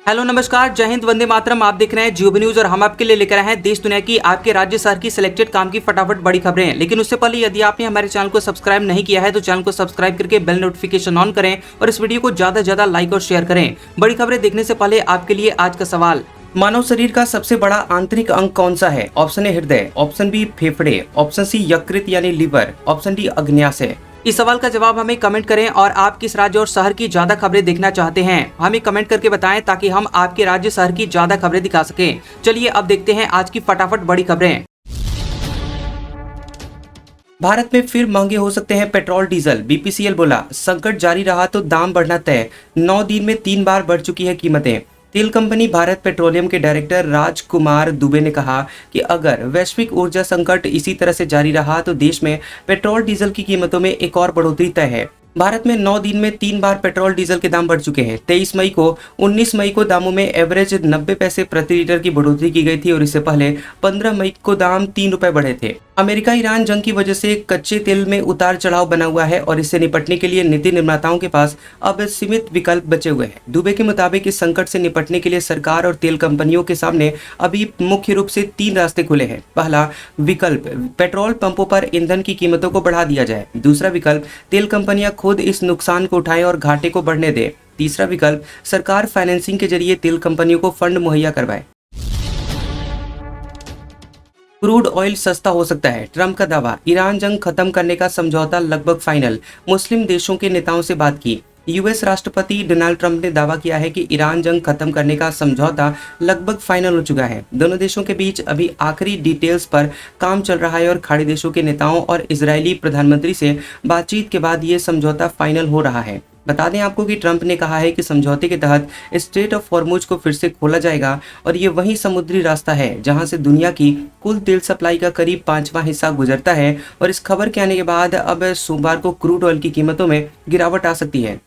Hello नमस्कार, जय हिंद, वंदे मातरम। आप देख रहे हैं जियो न्यूज और हम आपके लिए लेकर आए हैं देश दुनिया की आपके राज्य शहर की सिलेक्टेड काम की फटाफट बड़ी खबरें। लेकिन उससे पहले यदि आपने हमारे चैनल को सब्सक्राइब नहीं किया है तो चैनल को सब्सक्राइब करके बेल नोटिफिकेशन ऑन करें और इस वीडियो को ज्यादा से ज्यादा लाइक और शेयर करें। बड़ी खबरें देखने से पहले आपके लिए आज का सवाल, मानव शरीर का सबसे बड़ा आंतरिक अंग कौन सा है? ऑप्शन ए हृदय, ऑप्शन बी फेफड़े, ऑप्शन सी यकृत यानी लीवर, ऑप्शन डी अग्न्याशय। इस सवाल का जवाब हमें कमेंट करें और आप किस राज्य और शहर की ज्यादा खबरें देखना चाहते हैं हमें कमेंट करके बताएं ताकि हम आपके राज्य शहर की ज्यादा खबरें दिखा सकें। चलिए अब देखते हैं आज की फटाफट बड़ी खबरें। भारत में फिर महंगे हो सकते हैं पेट्रोल डीजल, बीपीसीएल बोला। संकट जारी रहा तो दाम बढ़ना तय, 9 दिन में 3 बार बढ़ चुकी है कीमतें। तेल कंपनी भारत पेट्रोलियम के डायरेक्टर राजकुमार दुबे ने कहा कि अगर वैश्विक ऊर्जा संकट इसी तरह से जारी रहा तो देश में पेट्रोल डीजल की कीमतों में एक और बढ़ोतरी तय है। भारत में 9 दिन में 3 बार पेट्रोल डीजल के दाम बढ़ चुके हैं। 23 मई को 19 मई को दामों में एवरेज 90 पैसे प्रति लीटर की बढ़ोतरी की गई थी और इससे पहले 15 मई को दाम 3 रुपए बढ़े थे। अमेरिका ईरान जंग की वजह से कच्चे तेल में उतार चढ़ाव बना हुआ है और इससे निपटने के लिए नीति निर्माताओं के पास अब सीमित विकल्प बचे हुए हैं। दुबे के मुताबिक इस संकट से निपटने के लिए सरकार और तेल कंपनियों के सामने अभी मुख्य रूप से 3 रास्ते खुले हैं। पहला विकल्प, पेट्रोल पंपों पर ईंधन की कीमतों को बढ़ा दिया जाए। दूसरा विकल्प, तेल कंपनियां खुद इस नुकसान को उठाएं और घाटे को बढ़ने दे। तीसरा विकल्प, सरकार फाइनेंसिंग के जरिए तेल कंपनियों को फंड मुहैया करवाए। क्रूड ऑयल सस्ता हो सकता है, ट्रंप का दावा। ईरान जंग खत्म करने का समझौता लगभग फाइनल, मुस्लिम देशों के नेताओं से बात की। यूएस राष्ट्रपति डोनाल्ड ट्रंप ने दावा किया है कि ईरान जंग खत्म करने का समझौता लगभग फाइनल हो चुका है। दोनों देशों के बीच अभी आखिरी डिटेल्स पर काम चल रहा है और खाड़ी देशों के नेताओं और इजरायली प्रधानमंत्री से बातचीत के बाद ये समझौता फाइनल हो रहा है। बता दें आपको कि ट्रंप ने कहा है कि समझौते के तहत स्ट्रेट ऑफ हॉर्मुज को फिर से खोला जाएगा और ये वही समुद्री रास्ता है जहां से दुनिया की कुल तेल सप्लाई का करीब 5वां हिस्सा गुजरता है। और इस खबर के आने के बाद अब सोमवार को क्रूड ऑयल की कीमतों में गिरावट आ सकती है।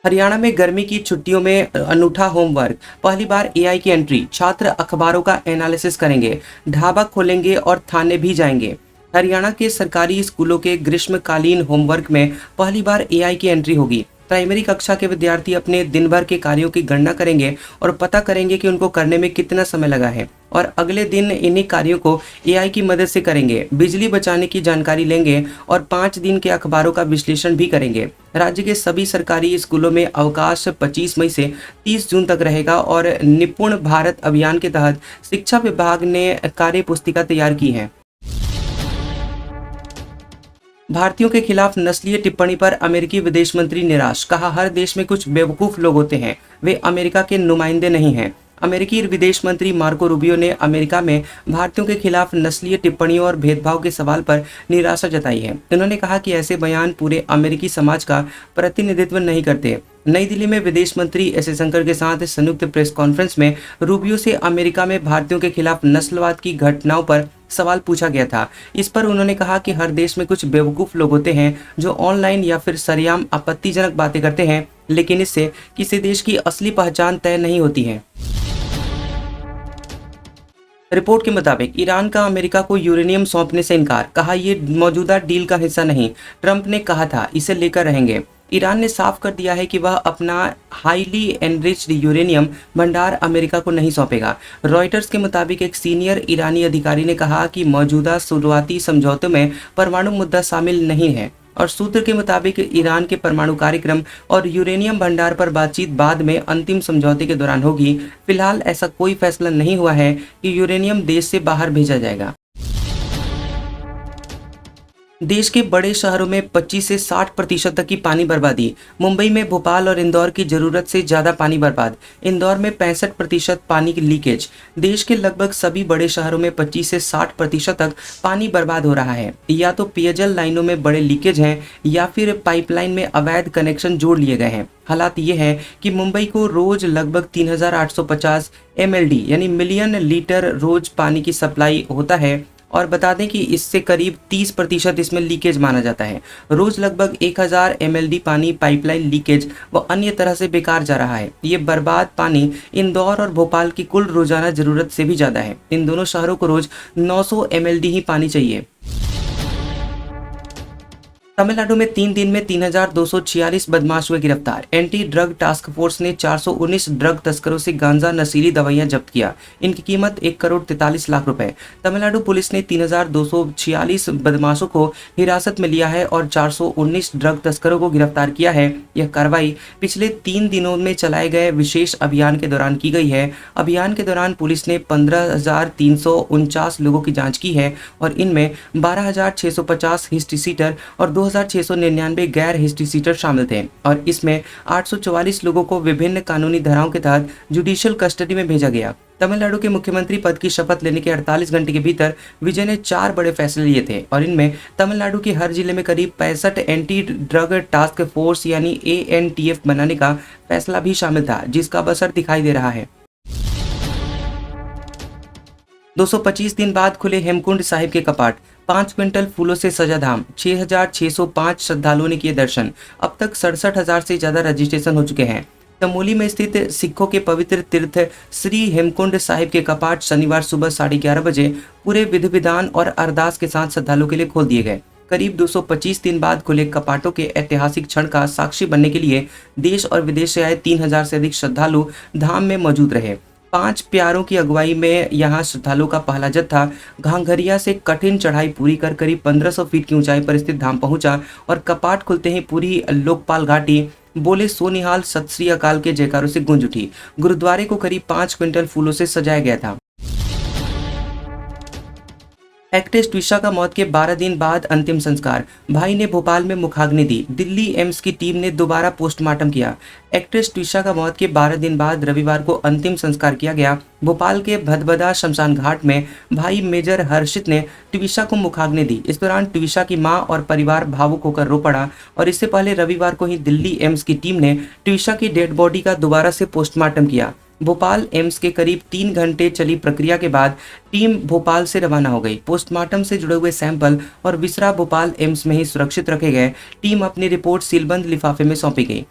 हरियाणा में गर्मी की छुट्टियों में अनूठा होमवर्क, पहली बार एआई की एंट्री। छात्र अखबारों का एनालिसिस करेंगे, ढाबा खोलेंगे और थाने भी जाएंगे। हरियाणा के सरकारी स्कूलों के ग्रीष्मकालीन होमवर्क में पहली बार एआई की एंट्री होगी। प्राइमरी कक्षा के विद्यार्थी अपने दिन भर के कार्यों की गणना करेंगे और पता करेंगे कि उनको करने में कितना समय लगा है और अगले दिन इन्हीं कार्यों को एआई की मदद से करेंगे। बिजली बचाने की जानकारी लेंगे और 5 दिन के अखबारों का विश्लेषण भी करेंगे। राज्य के सभी सरकारी स्कूलों में अवकाश 25 मई से 30 जून तक रहेगा और निपुण भारत अभियान के तहत शिक्षा विभाग ने कार्य पुस्तिका तैयार की है। भारतीयों के खिलाफ नस्लीय टिप्पणी पर अमेरिकी विदेश मंत्री निराश, कहा हर देश में कुछ बेवकूफ लोग होते हैं, वे अमेरिका के नुमाइंदे नहीं हैं। अमेरिकी विदेश मंत्री मार्को रूबियो ने अमेरिका में भारतीयों के खिलाफ नस्लीय टिप्पणियों और भेदभाव के सवाल पर निराशा जताई है। उन्होंने कहा कि ऐसे बयान पूरे अमेरिकी समाज का प्रतिनिधित्व नहीं करते। नई दिल्ली में विदेश मंत्री एस जयशंकर के साथ संयुक्त प्रेस कॉन्फ्रेंस में रूबियो से अमेरिका में भारतीयों के खिलाफ नस्लवाद की घटनाओं पर सवाल पूछा गया था। इस पर उन्होंने कहा कि हर देश में कुछ बेवकूफ़ लोग होते हैं जो ऑनलाइन या फिर सरेआम आपत्तिजनक बातें करते हैं, लेकिन इससे किसी देश की असली पहचान तय नहीं होती है। रिपोर्ट के मुताबिक ईरान का अमेरिका को यूरेनियम सौंपने से इनकार, कहा ये मौजूदा डील का हिस्सा नहीं। ट्रंप ने कहा था इसे लेकर रहेंगे। ईरान ने साफ कर दिया है कि वह अपना हाईली एनरिच्ड यूरेनियम भंडार अमेरिका को नहीं सौंपेगा। रॉयटर्स के मुताबिक एक सीनियर ईरानी अधिकारी ने कहा कि मौजूदा शुरुआती समझौतों में परमाणु मुद्दा शामिल नहीं है और सूत्र के मुताबिक ईरान के परमाणु कार्यक्रम और यूरेनियम भंडार पर बातचीत बाद में अंतिम समझौते के दौरान होगी। फिलहाल ऐसा कोई फैसला नहीं हुआ है कि यूरेनियम देश से बाहर भेजा जाएगा। देश के बड़े शहरों में 25 से 60% तक की पानी बर्बादी। मुंबई में भोपाल और इंदौर की जरूरत से ज़्यादा पानी बर्बाद। इंदौर में 65% पानी की लीकेज। देश के लगभग सभी बड़े शहरों में 25 से 60% तक पानी बर्बाद हो रहा है। या तो पेयजल लाइनों में बड़े लीकेज हैं या फिर पाइपलाइन में अवैध कनेक्शन जोड़ लिए गए हैं। हालात ये है कि मुंबई को रोज लगभग 3850 MLD यानी मिलियन लीटर रोज पानी की सप्लाई होता है और बता दें कि इससे करीब 30% इसमें लीकेज माना जाता है। रोज लगभग 1000 MLD पानी पाइपलाइन लीकेज व अन्य तरह से बेकार जा रहा है। ये बर्बाद पानी इंदौर और भोपाल की कुल रोजाना जरूरत से भी ज़्यादा है। इन दोनों शहरों को रोज 900 MLD ही पानी चाहिए। तमिलनाडु में 3 दिन में 3,246 बदमाश हुए गिरफ्तार। एंटी ड्रग टास्क फोर्स ने 419 ड्रग तस्करों से गांजा नशीली दवाइयां जब्त किया। इनकी कीमत 1,43,00,000 रुपए। तमिलनाडु पुलिस ने 3,246 बदमाशों को हिरासत में लिया है और 419 ड्रग तस्करों को गिरफ्तार किया है। यह कार्रवाई पिछले 3 दिनों में चलाए गए विशेष अभियान के दौरान की गई है। अभियान के दौरान पुलिस ने 15,349 लोगों की जाँच की है और इनमें 12,650 हिस्ट्री सीटर और 2,699 गैर हिस्ट्री सीटर शामिल थे और इसमें 844 लोगों को विभिन्न कानूनी धाराओं के तहत जुडिशियल कस्टडी में भेजा गया। तमिलनाडु के मुख्यमंत्री पद की शपथ लेने के 48 घंटे के भीतर विजय ने 4 बड़े फैसले लिए थे और इनमें तमिलनाडु के हर जिले में करीब 65 एंटी ड्रग टास्क फोर्स यानी ANTF बनाने का फैसला भी शामिल था, जिसका अब असर दिखाई दे रहा है। 225 दिन बाद खुले हेमकुंड साहिब के कपाट। 5 क्विंटल फूलों से सजा धाम। 6,605 श्रद्धालुओं ने किए दर्शन। अब तक 67,000 से ज्यादा रजिस्ट्रेशन हो चुके हैं। चमोली में स्थित सिखों के पवित्र तीर्थ श्री हेमकुंड साहिब के कपाट शनिवार सुबह 11:30 बजे पूरे विधि विधान और अरदास के साथ श्रद्धालुओं के लिए खोल दिए गए। करीब 225 दिन बाद खुले कपाटों के ऐतिहासिक क्षण का साक्षी बनने के लिए देश और विदेश से आए 3,000 से अधिक श्रद्धालु धाम में मौजूद रहे। 5 प्यारों की अगुवाई में यहाँ श्रद्धालुओं का पहला जत्था घांघरिया से कठिन चढ़ाई पूरी कर करीब 1500 फीट की ऊंचाई पर स्थित धाम पहुंचा और कपाट खुलते ही पूरी लोकपाल घाटी बोले सोनिहाल सत श्री अकाल के जयकारों से गूंज उठी। गुरुद्वारे को करीब 5 क्विंटल फूलों से सजाया गया था। एक्ट्रेस ट्विशा का मौत के 12 दिन बाद अंतिम संस्कार। भाई ने भोपाल में मुखाग्नि दी। दिल्ली एम्स की टीम ने दोबारा पोस्टमार्टम किया। एक्ट्रेस ट्विशा का मौत के 12 दिन बाद रविवार को अंतिम संस्कार किया गया। भोपाल के भदभदा शमशान घाट में भाई मेजर हर्षित ने ट्विशा को मुखाग्नि दी। इस दौरान ट्विशा की मां और परिवार भावुक होकर रो पड़ा और इससे पहले रविवार को ही दिल्ली एम्स की टीम ने ट्विशा की डेड बॉडी का दोबारा से पोस्टमार्टम किया। भोपाल एम्स के करीब 3 घंटे चली प्रक्रिया के बाद टीम भोपाल से रवाना हो गई। पोस्टमार्टम से जुड़े हुए सैंपल और विसरा भोपाल एम्स में ही सुरक्षित रखे गए। टीम अपनी रिपोर्ट सीलबंद लिफाफे में सौंपी गई।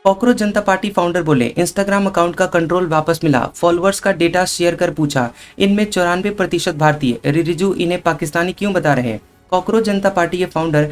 कॉकरोच जनता पार्टी फाउंडर बोले, इंस्टाग्राम अकाउंट का कंट्रोल वापस मिला। फॉलोअर्स का डेटा शेयर कर पूछा, इनमें 94% भारतीय। रिजिजू इन्हें पाकिस्तानी क्यों बता रहे हैं? कॉकरोच जनता पार्टी के फाउंडर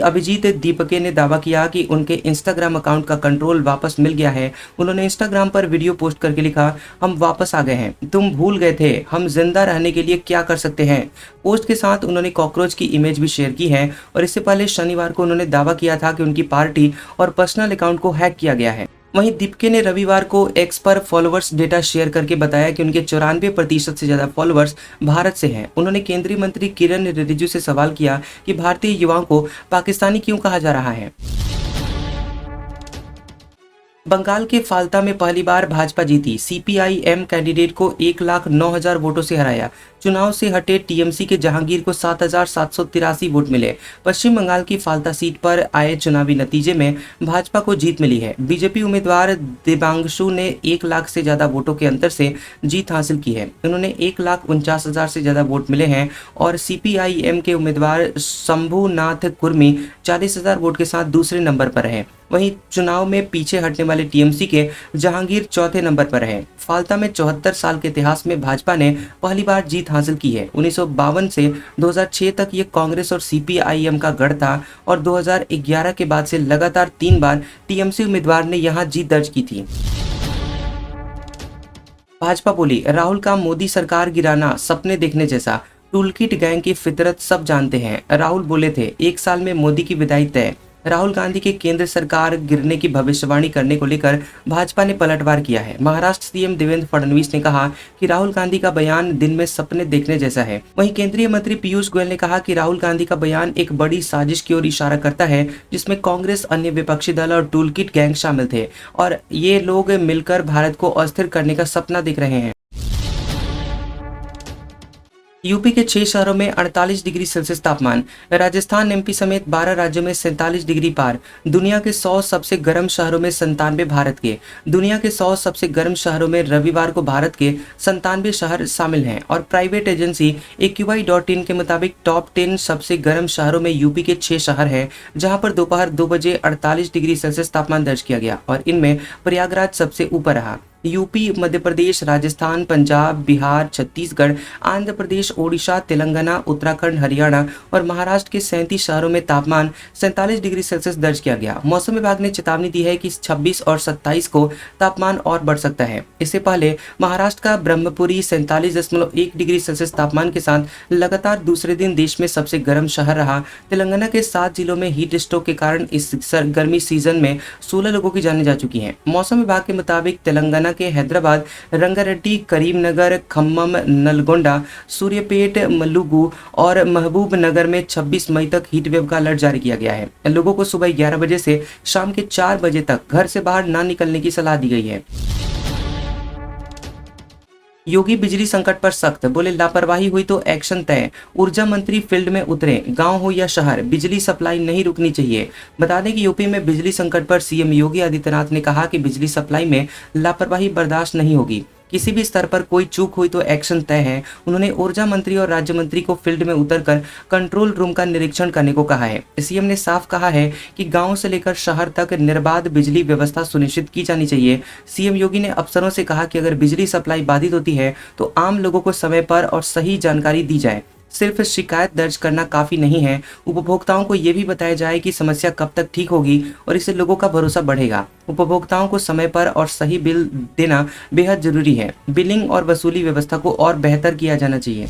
अभिजीत दीपके ने दावा किया कि उनके इंस्टाग्राम अकाउंट का कंट्रोल वापस मिल गया है। उन्होंने इंस्टाग्राम पर वीडियो पोस्ट करके लिखा, हम वापस आ गए हैं, तुम भूल गए थे हम जिंदा रहने के लिए क्या कर सकते हैं। पोस्ट के साथ उन्होंने कॉकरोच की इमेज भी शेयर की है और इससे पहले शनिवार को उन्होंने दावा किया था कि उनकी पार्टी और पर्सनल अकाउंट को हैक किया गया है। वहीं दीपके ने रविवार को एक्स पर फॉलोअर्स डेटा शेयर करके बताया कि उनके 94% से ज्यादा फॉलोअर्स भारत से हैं। उन्होंने केंद्रीय मंत्री किरण रिजिजू से सवाल किया कि भारतीय युवाओं को पाकिस्तानी क्यों कहा जा रहा है। बंगाल के फाल्ता में पहली बार भाजपा जीती। CPIM कैंडिडेट को 1,09,000 वोटों से हराया। चुनाव से हटे TMC के जहांगीर को 7,783 वोट मिले। पश्चिम बंगाल की फाल्ता सीट पर आए चुनावी नतीजे में भाजपा को जीत मिली है। बीजेपी उम्मीदवार दिबांशु ने 1 लाख से ज्यादा वोटों के अंतर से जीत हासिल की है। उन्होंने 1,49,000 से ज्यादा वोट मिले हैं और CPIM के उम्मीदवार शंभुनाथ कुर्मी 40,000 वोट के साथ दूसरे नंबर पर रहे। वहीं चुनाव में पीछे हटने वाले TMC के जहांगीर चौथे नंबर पर है। फाल्ता में 74 साल के इतिहास में भाजपा ने पहली बार जीत हासिल की है। 1952 से 2006 तक ये कांग्रेस और CPIM का गढ़ था और 2011 के बाद से लगातार 3 बार TMC उम्मीदवार ने यहां जीत दर्ज की थी। भाजपा बोली, राहुल का मोदी सरकार गिराना सपने देखने जैसा। टूलकिट गैंग की फितरत सब जानते हैं। राहुल बोले थे 1 साल में मोदी की विदाई तय। राहुल गांधी के केंद्र सरकार गिरने की भविष्यवाणी करने को लेकर भाजपा ने पलटवार किया है। महाराष्ट्र CM देवेंद्र फडणवीस ने कहा कि राहुल गांधी का बयान दिन में सपने देखने जैसा है। वहीं केंद्रीय मंत्री पीयूष गोयल ने कहा कि राहुल गांधी का बयान एक बड़ी साजिश की ओर इशारा करता है, जिसमें कांग्रेस, अन्य विपक्षी दल और टूलकिट गैंग शामिल थे और ये लोग मिलकर भारत को अस्थिर करने का सपना देख रहे हैं। यूपी के 6 शहरों में 48 डिग्री सेल्सियस तापमान। राजस्थान, MP समेत 12 राज्यों में 47 डिग्री पार। दुनिया के 100 सबसे गर्म शहरों में 97 भारत के। दुनिया के 100 सबसे गर्म शहरों में रविवार को भारत के 97 शहर शामिल हैं और प्राइवेट एजेंसी AQI.in के मुताबिक टॉप 10 सबसे गर्म शहरों में यूपी के 6 शहर हैं, जहां पर दोपहर 2 बजे 48 डिग्री सेल्सियस तापमान दर्ज किया गया और इनमें प्रयागराज सबसे ऊपर रहा। यूपी, मध्य प्रदेश, राजस्थान, पंजाब, बिहार, छत्तीसगढ़, आंध्र प्रदेश, ओडिशा, तेलंगाना, उत्तराखंड, हरियाणा और महाराष्ट्र के 37 शहरों में तापमान 47 डिग्री सेल्सियस दर्ज किया गया। मौसम विभाग ने चेतावनी दी है कि 26 और 27 को तापमान और बढ़ सकता है। इससे पहले महाराष्ट्र का ब्रह्मपुरी 47.1 डिग्री सेल्सियस तापमान के साथ लगातार दूसरे दिन देश में सबसे गर्म शहर रहा। तेलंगाना के 7 जिलों में हीट स्ट्रोक के कारण इस गर्मी सीजन में 16 लोगों की जानें जा चुकी हैं। मौसम विभाग के मुताबिक तेलंगाना के हैदराबाद, रंगारेड्डी, करीमनगर, खम्मम, नलगोंडा, सूर्यापेट, मुलुगु और महबूब नगर में 26 मई तक हीट वेव का अलर्ट जारी किया गया है। लोगों को सुबह 11 बजे से शाम के 4 बजे तक घर से बाहर ना निकलने की सलाह दी गई है। योगी बिजली संकट पर सख्त, बोले लापरवाही हुई तो एक्शन तय। ऊर्जा मंत्री फील्ड में उतरे, गांव हो या शहर बिजली सप्लाई नहीं रुकनी चाहिए। बता दें कि यूपी में बिजली संकट पर सीएम योगी आदित्यनाथ ने कहा कि बिजली सप्लाई में लापरवाही बर्दाश्त नहीं होगी। किसी भी स्तर पर कोई चूक हुई तो एक्शन तय है। उन्होंने ऊर्जा मंत्री और राज्य मंत्री को फील्ड में उतरकर कंट्रोल रूम का निरीक्षण करने को कहा है। सीएम ने साफ कहा है कि गांव से लेकर शहर तक निर्बाध बिजली व्यवस्था सुनिश्चित की जानी चाहिए। सीएम योगी ने अफसरों से कहा कि अगर बिजली सप्लाई बाधित होती है तो आम लोगों को समय पर और सही जानकारी दी जाए। सिर्फ शिकायत दर्ज करना काफी नहीं है, उपभोक्ताओं को ये भी बताया जाए कि समस्या कब तक ठीक होगी और इससे लोगों का भरोसा बढ़ेगा। उपभोक्ताओं को समय पर और सही बिल देना बेहद जरूरी है। बिलिंग और वसूली व्यवस्था को और बेहतर किया जाना चाहिए।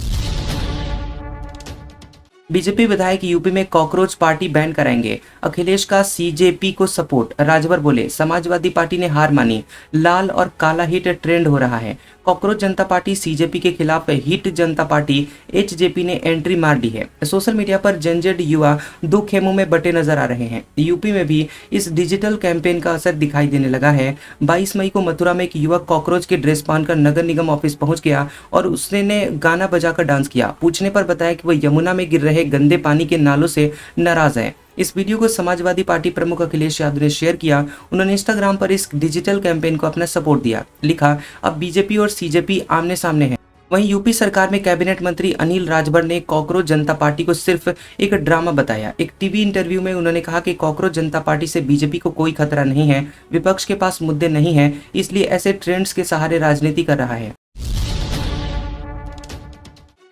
बीजेपी विधायक यूपी में कॉकरोच पार्टी बैन कराएंगे, अखिलेश का सीजेपी को सपोर्ट। राजभर बोले समाजवादी पार्टी ने हार मानी, लाल और काला हिट ट्रेंड हो रहा है। कॉकरोच जनता पार्टी सीजेपी के खिलाफ हिट जनता पार्टी एचजेपी ने एंट्री मार दी है। सोशल मीडिया पर जनजेड युवा दो खेमों में बटे नजर आ रहे हैं। यूपी में भी इस डिजिटल कैंपेन का असर दिखाई देने लगा है। 22 मई को मथुरा में एक युवक कॉकरोच की ड्रेस पहनकर नगर निगम ऑफिस पहुंच गया और उसने गाना बजाकर डांस किया। पूछने पर बताया कि वह यमुना में गिर रहे गंदे पानी के नालों से नाराज है। इस वीडियो को समाजवादी पार्टी प्रमुख अखिलेश यादव ने शेयर किया। उन्होंने इंस्टाग्राम पर इस डिजिटल कैंपेन को अपना सपोर्ट दिया। लिखा, अब बीजेपी और सीजेपी आमने सामने हैं। वहीं यूपी सरकार में कैबिनेट मंत्री अनिल राजभर ने कॉकरोच जनता पार्टी को सिर्फ एक ड्रामा बताया। एक टीवी इंटरव्यू में उन्होंने कहा कि कॉकरोच जनता पार्टी से बीजेपी को कोई खतरा नहीं है, विपक्ष के पास मुद्दे नहीं है, इसलिए ऐसे ट्रेंड्स के सहारे राजनीति कर रहा है।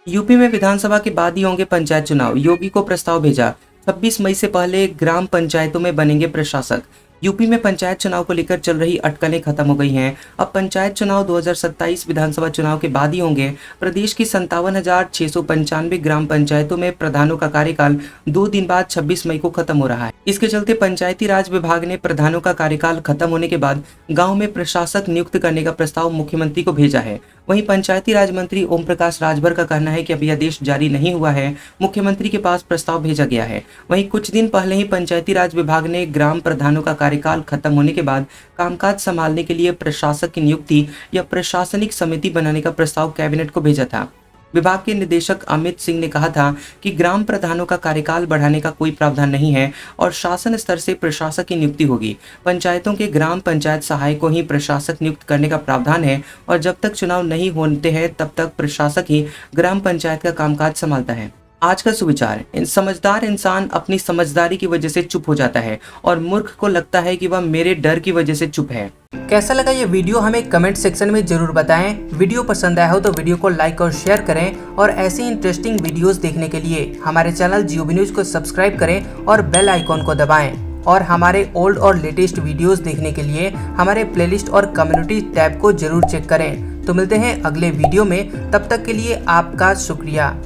यूपी में विधानसभा के बाद ही होंगे पंचायत चुनाव, योगी को प्रस्ताव भेजा। 26 मई से पहले ग्राम पंचायतों में बनेंगे प्रशासक। यूपी में पंचायत चुनाव को लेकर चल रही अटकलें खत्म हो गई हैं। अब पंचायत चुनाव 2027 विधानसभा चुनाव के बाद ही होंगे। प्रदेश की 57,695 ग्राम पंचायतों में प्रधानों का कार्यकाल 2 दिन बाद 26 मई को खत्म हो रहा है। इसके चलते पंचायती राज विभाग ने प्रधानों का कार्यकाल खत्म होने के बाद गाँव में प्रशासक नियुक्त करने का प्रस्ताव मुख्यमंत्री को भेजा है। वहीं पंचायती राज मंत्री ओम प्रकाश राजभर का कहना है कि अभी आदेश जारी नहीं हुआ है, मुख्यमंत्री के पास प्रस्ताव भेजा गया है। वहीं कुछ दिन पहले ही पंचायती राज विभाग ने ग्राम प्रधानों का कार्यकाल खत्म होने के बाद कामकाज संभालने के लिए प्रशासक की नियुक्ति या प्रशासनिक समिति बनाने का प्रस्ताव कैबिनेट को भेजा था। विभाग के निदेशक अमित सिंह ने कहा था कि ग्राम प्रधानों का कार्यकाल बढ़ाने का कोई प्रावधान नहीं है और शासन स्तर से प्रशासक की नियुक्ति होगी। पंचायतों के ग्राम पंचायत सहायक को ही प्रशासक नियुक्त करने का प्रावधान है और जब तक चुनाव नहीं होते हैं तब तक प्रशासक ही ग्राम पंचायत का कामकाज संभालता है। आज का सुविचार, समझदार इंसान अपनी समझदारी की वजह से चुप हो जाता है और मूर्ख को लगता है कि वह मेरे डर की वजह से चुप है। कैसा लगा ये वीडियो हमें कमेंट सेक्शन में जरूर बताएं। वीडियो पसंद आया हो तो वीडियो को लाइक और शेयर करें और ऐसी इंटरेस्टिंग वीडियोस देखने के लिए हमारे चैनल जियोबी न्यूज को सब्सक्राइब करें और बेल आइकॉन को दबाएं। और हमारे ओल्ड और लेटेस्ट वीडियोस देखने के लिए हमारे प्लेलिस्ट और कम्युनिटी टैब को जरूर चेक करें। तो मिलते हैं अगले वीडियो में, तब तक के लिए आपका शुक्रिया।